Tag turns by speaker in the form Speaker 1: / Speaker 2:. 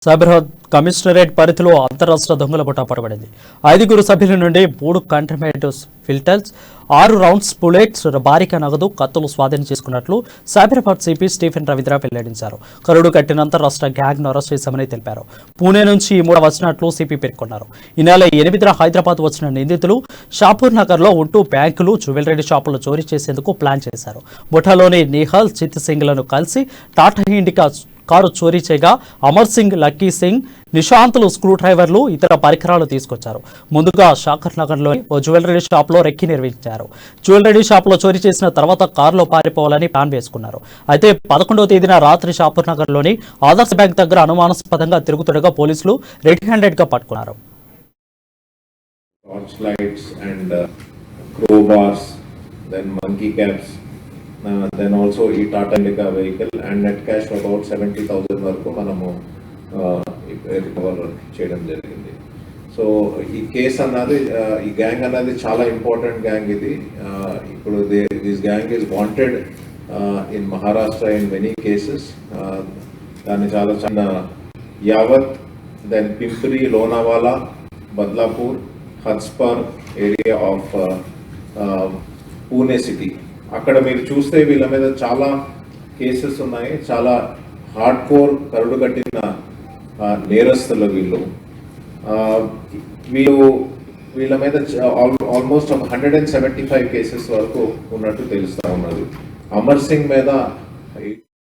Speaker 1: Cyberabad commissionerate పరిధిలో అంతరాష్ట్ర దొంగల ముఠా పడబడింది. 5 సభ్యుల నుండి 3 కంటైన్మెంట్ ఫిల్టర్స్, 6 రౌండ్స్ బుల్లెట్స్, భారీగా నగదు, కత్తులు స్వాధీనం చేసుకున్నట్లు సైబరాబాద్ సిపి స్టీఫెన్ రవీంద్ర వెల్లడించారు. కరుడు కట్టిన అంతరాష్ట్ర గ్యాంగ్ను అరెస్ట్ చేశామని తెలిపారు. పూణే నుంచి ఈ మూడు వచ్చినట్లు సిపి పేర్కొన్నారు. ఈ నెల 8న హైదరాబాద్ వచ్చిన నిందితులు షాపూర్ నగర్లో ఉంటూ బ్యాంకులు, జ్యువెలరీ షాపులు చోరీ చేసేందుకు ప్లాన్ చేశారు. ముఠాలోని నిహాల్, చిత్ సింగ్లను కలిసి టాటా ఇండికా కారు చోరీ చేయగా అమర్ సింగ్, లక్కీ సింగ్, నిశాంత్లు స్క్రూ డ్రైవర్లు, ఇతర పరికరాలు తీసుకొచ్చారు. ముందుగా షాకర్ నగర్లోని ఓ జ్యువెలరీ షాప్లో రెక్కి నిర్వహించారు. జ్యువెలరీ షాప్లో చోరీ చేసిన తర్వాత కారులో పారిపోవాలని ప్లాన్ వేసుకున్నారు. అయితే 11వ తేదీన రాత్రి షాపూర్ నగర్లోని ఆదర్శ బ్యాంక్ దగ్గర అనుమానాస్పదంగా తిరుగుతుండగా పోలీసులు రెడ్ హ్యాండెడ్గా పట్టుకున్నారు.
Speaker 2: Then also ఈ Tata indica vehicle and net cash about 70,000 వరకు మనము రికవర్ చేయడం జరిగింది. సో ఈ కేసు అన్నది, ఈ గ్యాంగ్ అన్నది చాలా ఇంపార్టెంట్ గ్యాంగ్. ఇది ఇప్పుడు this gang is wanted in Maharashtra in many cases. దాన్ని చాలా చిన్న Yavat, then Pimpri, Lonavala, Badlapur, Hadapsar area of Pune city. అక్కడ మీరు చూస్తే వీళ్ళ మీద చాలా కేసెస్ ఉన్నాయి. చాలా హార్డ్ కోర్ కరుడు కట్టిన నేరస్తులు వీళ్ళ మీద ఆల్మోస్ట్ 175 కేసెస్ వరకు ఉన్నట్టు తెలుస్తా ఉన్నది. అమర్ సింగ్ మీద